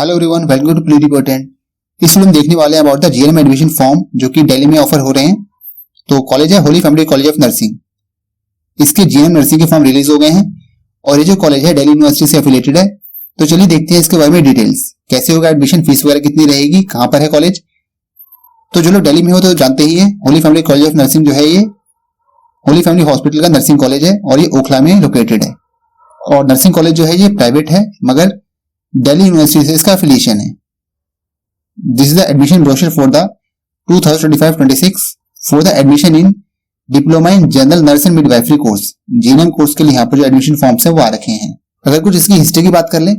Hello everyone, welcome to प्लेडिपोटेंट। इस video में देखने वाले हैं about the GNM admission form जो कि दिल्ली में ऑफर हो रहे हैं। तो कॉलेज है Holi family college of nursing. इसके जीएनएम नर्सिंग के फॉर्म रिलीज हो गए हैं और ये जो कॉलेज है दिल्ली यूनिवर्सिटी से एफिलिएटेड है। तो चलिए देखते हैं इसके बारे में डिटेल्स, कैसे होगा एडमिशन, फीस वगैरह कितनी रहेगी, कहाँ पर है कॉलेज। तो जो लोग दिल्ली में हो तो जानते ही है, Holi family college of nursing जो है ये होली फैमिली हॉस्पिटल का नर्सिंग कॉलेज है और ये ओखला में लोकेटेड है। और नर्सिंग कॉलेज जो है ये प्राइवेट है मगर दिल्ली यूनिवर्सिटी से इसका एफिलिएशन है। This is the admission brochure for the 2025-26 for the admission in diploma in general nurse and midwifery course. GNM course के लिए यहाँ पर जो एडमिशन फॉर्म्स है वो आ रखे हैं। अगर कुछ इसकी हिस्ट्री की बात कर लें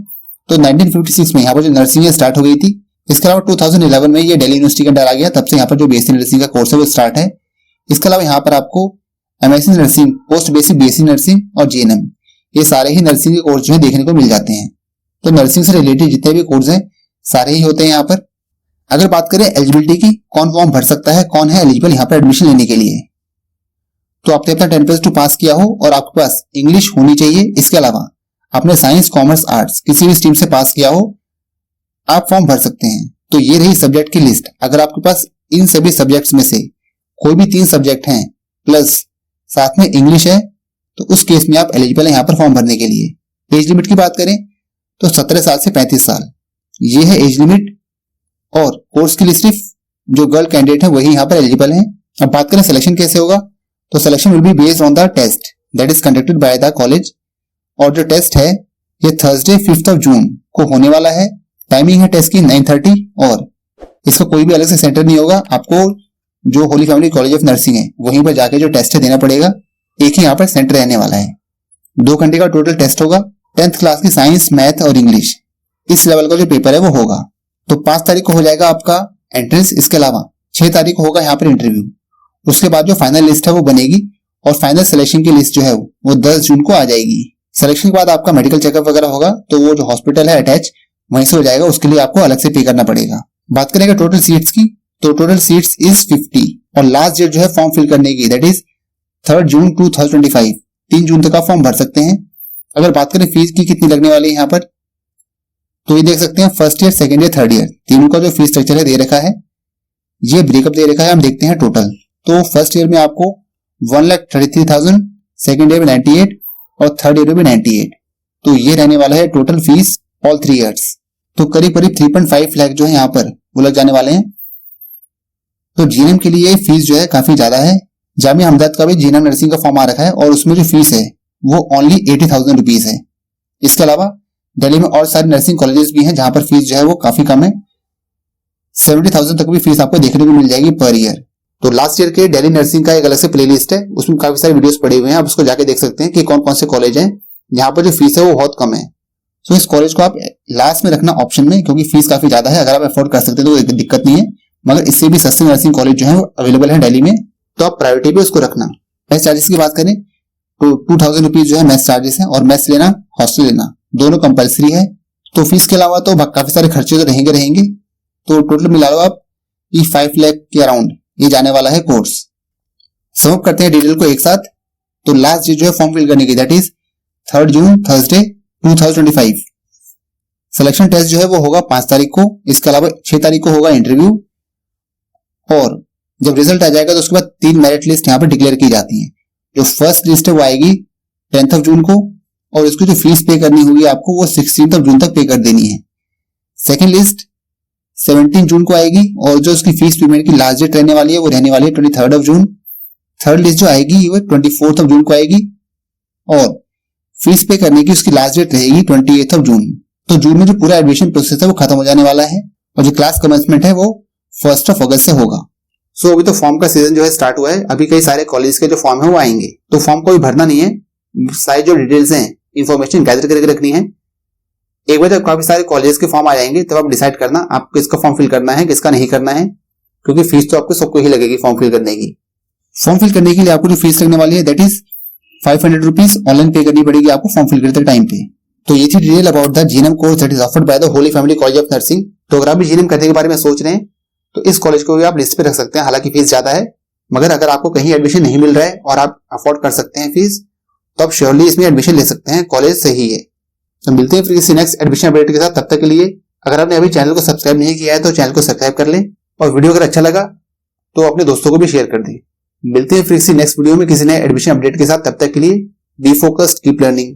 तो 1956 में यहाँ पर जो नर्सिंग स्टार्ट हो गई थी। इसके अलावा 2011 में ये दिल्ली यूनिवर्सिटी के अंडर आ गया, तब से यहाँ पर जो बीएससी नर्सिंग का कोर्स है वो स्टार्ट है। इसके अलावा यहाँ पर आपको MSc nursing, post basic BSc nursing और जीएनएम ये सारे ही नर्सिंग के कोर्स जो है देखने को मिल जाते हैं। तो नर्सिंग से रिलेटेड जितने भी कोर्स हैं सारे ही होते हैं यहाँ पर। अगर बात करें एलिजिबिलिटी की, कौन फॉर्म भर सकता है, कौन है एलिजिबल यहाँ पर एडमिशन लेने के लिए, तो आपने अपना 10+2 पास किया हो और आपके पास इंग्लिश होनी चाहिए। इसके अलावा आपने साइंस, कॉमर्स, आर्ट्स किसी भी स्ट्रीम से पास किया हो, आप फॉर्म भर सकते हैं। तो ये रही सब्जेक्ट की लिस्ट। अगर आपके पास इन सभी सब्जेक्ट्स में से कोई भी 3 सब्जेक्ट हैं प्लस साथ में इंग्लिश है तो उस केस में आप एलिजिबल है यहाँ पर फॉर्म भरने के लिए। एज लिमिट की बात करें तो 17 साल से 35 साल ये है एज लिमिट। और कोर्स के लिए सिर्फ जो गर्ल कैंडिडेट है वही यहाँ पर एलिजिबल है। अब बात करें सिलेक्शन कैसे होगा, तो selection will be based on the test that is conducted by the college. और जो टेस्ट है ये थर्सडे 5 जून को होने वाला है। टाइमिंग है टेस्ट की 9:30 और इसका कोई भी अलग से सेंटर नहीं होगा। आपको जो Holi family college of nursing है वहीं पर जाके जो टेस्ट है देना पड़ेगा। एक ही यहाँ पर सेंटर रहने वाला है। 2 घंटे का टोटल टेस्ट होगा। 10th क्लास की साइंस, मैथ और इंग्लिश इस लेवल का जो पेपर है वो होगा। तो 5 तारीख को हो जाएगा आपका एंट्रेंस। इसके अलावा 6 तारीख को होगा यहाँ पर इंटरव्यू। उसके बाद जो फाइनल लिस्ट है वो बनेगी और फाइनल सिलेक्शन की लिस्ट जो है वो 10 जून को आ जाएगी। सिलेक्शन के बाद आपका मेडिकल चेकअप वगैरह होगा तो वो जो हॉस्पिटल है अटैच वहीं से हो जाएगा, उसके लिए आपको अलग से पे करना पड़ेगा। बात करेंगे टोटल सीट्स की, तो टोटल सीट्स इज 50 और लास्ट डेट जो है फॉर्म फिल करने की दैट इज 3 जून 2025। 3 जून तक आप फॉर्म भर सकते हैं। अगर बात करें फीस की कितनी लगने वाली है यहाँ पर, तो ये देख सकते हैं first year, second year, third year तीनों का जो फीस स्ट्रक्चर है दे रखा है। ये ब्रेकअप दे रखा है। हम देखते हैं टोटल। तो फर्स्ट ईयर में आपको 1,33,000, सेकंड ईयर में 98 और थर्ड ईयर में 98। तो ये रहने वाला है टोटल फीस ऑल 3 ईयर्स। तो करीब 3.5 लाख जो है यहाँ पर वो लग जाने वाले हैं। तो जीएनएम के लिए फीस जो है काफी ज्यादा है। जामिया हमदर्द का भी जीएनएम नर्सिंग का फॉर्म आ रखा है और उसमें जो फीस है वो ओनली 80,000 रुपीज है। इसके अलावा दिल्ली में और सारे नर्सिंग कॉलेजेस भी हैं जहां पर फीस जो है वो काफी कम है। 70,000 तक भी फीस आपको देखने को मिल जाएगी पर ईयर। तो लास्ट ईयर के दिल्ली नर्सिंग का एक अलग से प्लेलिस्ट है, उसमें काफी सारे वीडियोस पड़े हुए हैं। आप उसको जाके देख सकते हैं कि कौन कौन से कॉलेज हैं यहाँ पर जो फीस है वो बहुत कम है। सो इस कॉलेज को आप लास्ट में रखना ऑप्शन में, क्योंकि फीस काफी ज्यादा है। अगर आप अफोर्ड कर सकते हैं तो कोई दिक्कत नहीं है, मगर इससे भी सस्ते नर्सिंग कॉलेज जो है वो अवेलेबल है दिल्ली में, तो आप प्रायोरिटी पे उसको रखना। मेस चार्जेस की बात करें तो 2,000 रुपीज जो है मेस चार्जेस है और मेस लेना, हॉस्टल लेना दोनों कंपलसरी है। तो फीस के अलावा तो काफी सारे खर्चे तो रहेंगे। तो टोटल मिला लो आप 5 लाख के अराउंड ये जाने वाला है कोर्स। सम अप करते हैं डिटेल को एक साथ। तो लास्ट डेट जो है फॉर्म फिल करने की that is 3 June Thursday 2025। Selection test जो है वो होगा 5 तारीख को। इसके अलावा 6 तारीख को होगा इंटरव्यू और जब रिजल्ट आ जाएगा तो उसके बाद 3 मेरिट लिस्ट यहाँ पर डिक्लेयर की जाती है। जो फर्स्ट लिस्ट है वो आएगी 10th जून को और इसकी जो फीस पे करनी होगी आपको वो 16 जून तक पे कर देनी है। सेकेंड लिस्ट 17 जून को आएगी और जो उसकी फीस पेमेंट की लास्ट डेट रहने वाली है वो रहने वाली है 23 जून। थर्ड लिस्ट जो आएगी वो 24 जून को आएगी और फीस पे करने की उसकी लास्ट डेट रहेगी 28 जून। तो जून में जो पूरा एडमिशन प्रोसेस है वो खत्म हो जाने वाला है और जो क्लास कमेंसमेंट है वो 1 अगस्त से होगा। सो अभी तो फॉर्म का सीजन जो है स्टार्ट हुआ है। अभी कई सारे कॉलेज के जो फॉर्म है वो आएंगे, तो फॉर्म को भी भरना नहीं है। सारी जो डिटेल्स हैं इन्फॉर्मेशन गैदर करके रखनी है। एक बार जब काफी सारे कॉलेज के फॉर्म आ जाएंगे तब आप डिसाइड करना आप किसका फॉर्म फिल करना है, किसका नहीं करना है, क्योंकि फीस तो आपको सबको ही लगेगी फॉर्म फिल करने की। फॉर्म फिल करने के लिए आपको जो फीस लगने वाली है दैट इज 500 रुपीज ऑनलाइन पे करनी पड़ेगी आपको फॉर्म फिल करते टाइम पे। तो ये थी detail about the GNM course that is offered by the Holi family college of nursing. तो अगर आप भी जीएनएम करने के बारे में सोच रहे हैं तो इस कॉलेज को भी आप लिस्ट पे रख सकते हैं। हालांकि फीस ज्यादा है, मगर अगर आपको कहीं एडमिशन नहीं मिल रहा है और आप अफोर्ड कर सकते हैं फीस, तो आप श्योरली इसमें एडमिशन ले सकते हैं। कॉलेज सही है। तो मिलते हैं फिर किसी नेक्स्ट एडमिशन अपडेट के साथ। तब तक के लिए अगर आपने अभी चैनल को सब्सक्राइब नहीं किया है तो चैनल को सब्सक्राइब कर लें और वीडियो अगर अच्छा लगा तो अपने दोस्तों को भी शेयर कर दें। मिलते हैं फिर किसी नेक्स्ट वीडियो में किसी नए एडमिशन अपडेट के साथ। तब तक के लिए बी फोकस्ड, कीप लर्निंग।